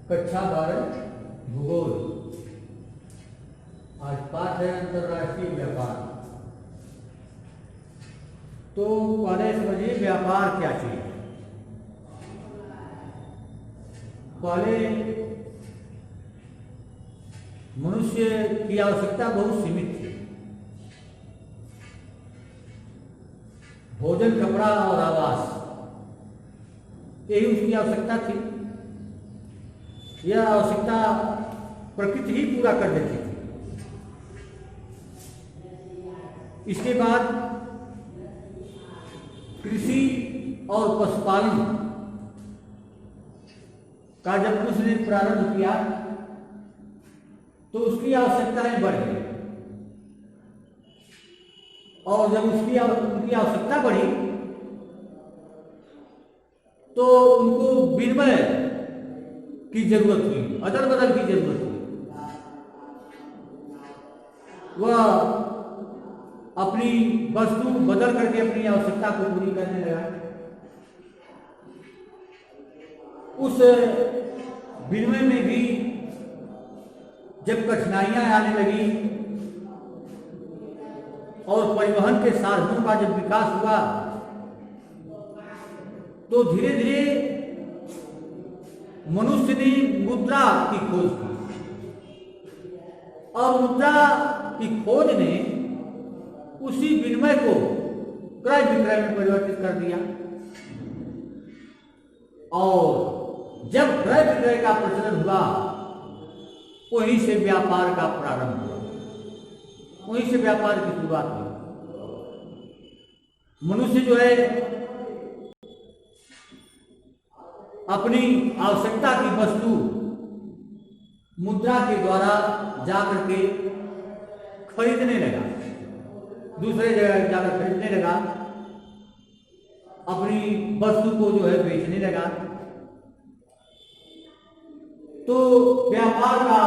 कक्षा 12 भूगोल। आज पाठ है अंतर्राष्ट्रीय व्यापार। तो पहले समझिए व्यापार क्या चीज है। पहले मनुष्य की आवश्यकता बहुत सीमित थी। भोजन, कपड़ा और आवास, यही उसकी आवश्यकता थी। यह आवश्यकता प्रकृति ही पूरा कर देती थी। इसके बाद कृषि और पशुपालन का जब उसने प्रारंभ किया तो उसकी आवश्यकताएं बढ़ गई, और जब उनकी आवश्यकता बढ़ी तो उनको विनिमय की जरूरत हुई, अदल बदल की जरूरत हुई। वह अपनी वस्तु बदल करके अपनी आवश्यकता को पूरी करने लगा। उस विनिमय में भी जब कठिनाइयां आने लगी और परिवहन के साधनों का जब विकास हुआ तो धीरे धीरे मनुष्य ने मुद्रा की खोज की, और मुद्रा की खोज ने उसी विनिमय को क्रय विक्रय में परिवर्तित कर दिया। और जब क्रय विक्रय का प्रचलन हुआ वहीं से व्यापार का प्रारंभ हुआ, वहीं से व्यापार की शुरुआत हुई। मनुष्य जो है अपनी आवश्यकता की वस्तु मुद्रा के द्वारा जाकर के खरीदने लगा, दूसरे जगह जाकर खरीदने लगा, अपनी वस्तु को जो है बेचने लगा। तो व्यापार का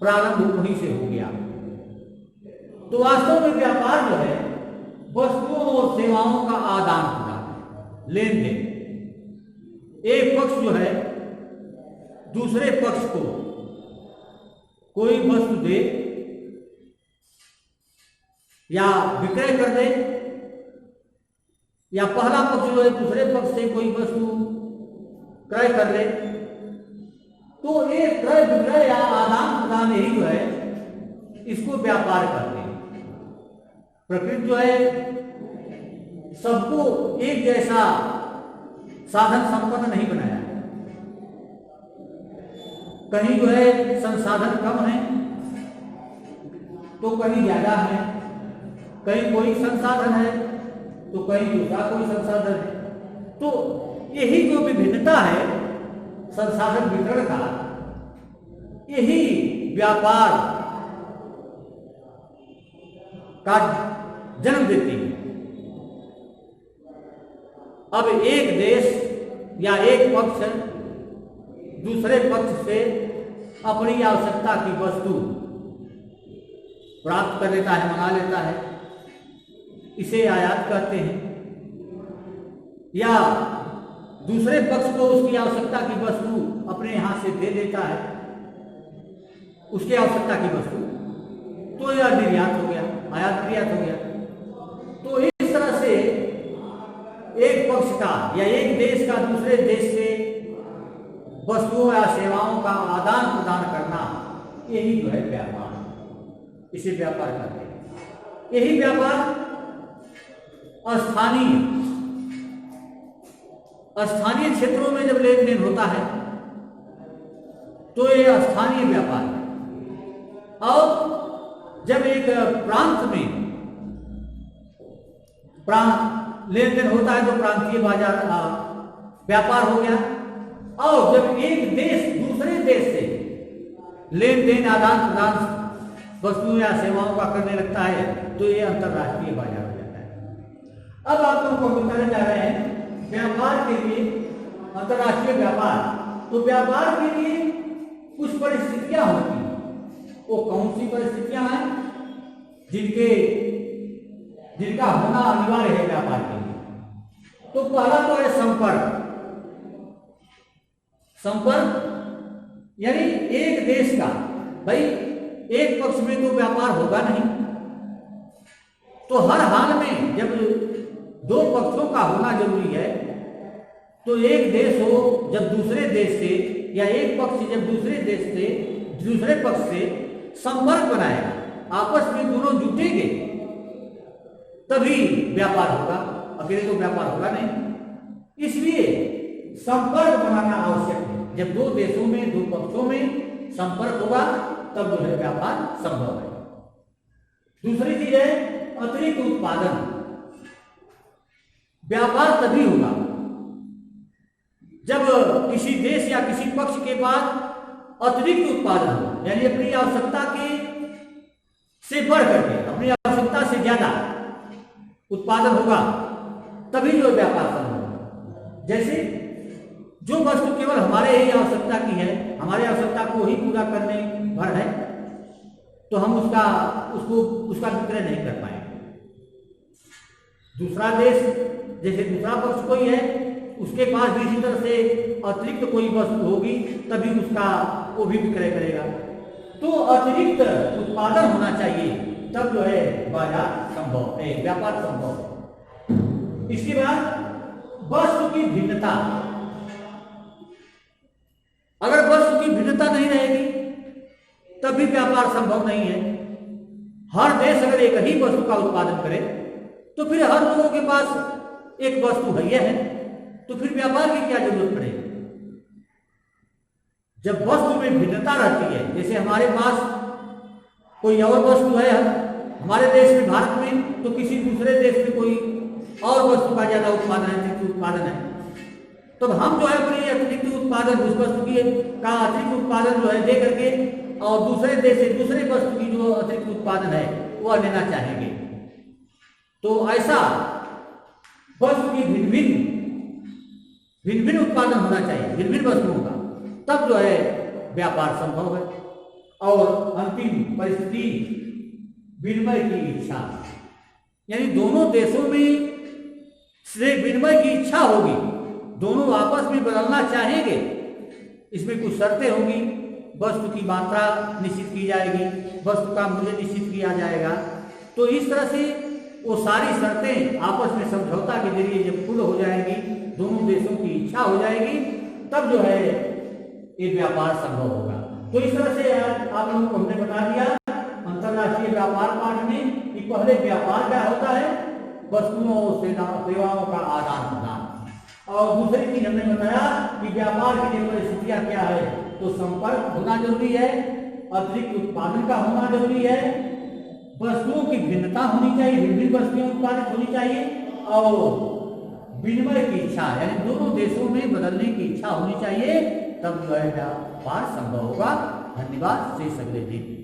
प्रारंभ वहीं से हो गया। तो वास्तव में व्यापार जो है वस्तुओं और सेवाओं का आदान प्रदान, लेन देन। एक पक्ष जो है दूसरे पक्ष को कोई वस्तु दे या विक्रय कर दे, या पहला पक्ष जो है दूसरे पक्ष से कोई वस्तु क्रय कर ले, तो एक क्रय विक्रय या आदान प्रदान ही जो है इसको व्यापार करते हैं। प्रकृति जो है सबको एक जैसा साधन संपन्न नहीं बनाया। कहीं जो है संसाधन कम है तो कहीं ज्यादा है, कहीं कोई संसाधन है तो कहीं दूसरा कोई संसाधन है। तो यही जो विभिन्नता है संसाधन वितरण का, यही व्यापार का जन्म देती है। अब एक देश या एक पक्ष दूसरे पक्ष से अपनी आवश्यकता की वस्तु प्राप्त कर लेता है, मंगा लेता है, इसे आयात कहते हैं। या दूसरे पक्ष को उसकी आवश्यकता की वस्तु अपने यहां से दे देता है, उसकी आवश्यकता की वस्तु, तो यह निर्यात हो गया, आयात निर्यात हो गया। तो इस तरह से एक पक्ष का या एक देश का दूसरे देश से वस्तुओं या सेवाओं का आदान प्रदान करना, यही जो है व्यापार, इसे व्यापार कहते हैं। यही व्यापार स्थानीय क्षेत्रों में जब लेन देन होता है तो यह स्थानीय व्यापार है। और जब एक प्रांत में लेन देन होता है तो प्रांतीय बाजार व्यापार हो गया। और जब एक देश दूसरे देश से लेन देन आदान प्रदान वस्तुओं या सेवाओं का करने लगता है तो ये अंतर्राष्ट्रीय बाजार हो जाता है। अब आप लोगों को बताने जा रहे हैं व्यापार के लिए, अंतर्राष्ट्रीय व्यापार। तो व्यापार के लिए कुछ परिस्थितियां होती हैं। वो कौन सी परिस्थितियां हैं जिनका होना अनिवार्य है व्यापार के लिए? तो पहला तो है संपर्क। संपर्क यानी एक देश का, भाई एक पक्ष में तो व्यापार होगा नहीं, तो हर हाल में जब दो पक्षों का होना जरूरी है, तो एक देश हो जब दूसरे देश से, या एक पक्ष जब दूसरे देश से, दूसरे पक्ष से संपर्क बनाएगा, आपस में दोनों जुटेंगे, तभी व्यापार होगा, अकेले तो व्यापार होगा नहीं। इसलिए संपर्क बनाना आवश्यक है। जब दो देशों में, दो पक्षों में संपर्क होगा, तब जो है व्यापार संभव है। दूसरी चीज है अतिरिक्त उत्पादन। व्यापार तभी होगा जब किसी देश या किसी पक्ष के पास अतिरिक्त उत्पादन हो, यानी अपनी आवश्यकता के से बढ़ करके, अपनी आवश्यकता से ज्यादा उत्पादन होगा, तभी जो व्यापार संभव होगा। जैसे जो वस्तु केवल हमारे ही आवश्यकता की है, हमारी आवश्यकता को ही पूरा करने भर है, तो हम उसका विक्रय नहीं कर पाएंगे। दूसरा देश, जैसे दूसरा पक्ष कोई है, उसके पास भी इसी तरह से अतिरिक्त कोई वस्तु होगी, तभी वो भी विक्रय करेगा। तो अतिरिक्त उत्पादन होना चाहिए, तब जो है बाजार संभव है, व्यापार संभव है। इसके बाद वस्तु की भिन्नता। अगर वस्तु की भिन्नता नहीं रहेगी, तब भी व्यापार संभव नहीं है। हर देश अगर एक ही वस्तु का उत्पादन करे, तो फिर हर लोगों के पास एक वस्तु है, तो फिर व्यापार की क्या जरूरत पड़ेगी। जब वस्तु में भिन्नता रहती है, जैसे हमारे पास कोई और वस्तु है हमारे देश में, भारत में, तो किसी दूसरे देश में कोई और वस्तु का ज्यादा उत्पादन है, अतिरिक्त उत्पादन है, तो हम जो है अपनी अतिरिक्त उत्पादन, उस वस्तु की का अतिरिक्त उत्पादन जो है दे करके, और दूसरे देश से दूसरे वस्तु की जो अतिरिक्त उत्पादन है वह लेना चाहेंगे। तो ऐसा वस्तु की भिन्न भिन्न उत्पादन होना चाहिए, भिन्न भिन्न वस्तुओं का, तब जो है व्यापार संभव है। और अंतिम परिस्थिति विनिमय की इच्छा, यानी दोनों देशों में से विनिमय की इच्छा होगी, दोनों आपस में बदलना चाहेंगे। इसमें कुछ शर्तें होंगी, वस्तु की मात्रा निश्चित की जाएगी, वस्तु का मूल्य निश्चित किया जाएगा। तो इस तरह से वो सारी शर्तें आपस में समझौता के जरिए जब पूर्ण हो जाएंगी, दोनों देशों की इच्छा हो जाएगी, तब जो है ये व्यापार संभव होगा। तो इस तरह से आप लोगों को हमने बता दिया अंतरराष्ट्रीय व्यापार पाठ में कि पहले व्यापार क्या होता है, वस्तुओं और सेवाओं का आदान प्रदान, और दूसरी चीज हमने बताया कि व्यापार की लिए परिस्थितियां क्या है, तो संपर्क होना जरूरी है, अतिरिक्त उत्पादन का होना जरूरी है, वस्तुओं की भिन्नता होनी चाहिए, विभिन्न वस्तुएं उत्पादित होनी चाहिए, और विनिमय की इच्छा, यानी दोनों देशों में बदलने की इच्छा होनी चाहिए, तब जो है व्यापार संभव होगा। धन्यवाद। शेष अगले दिन।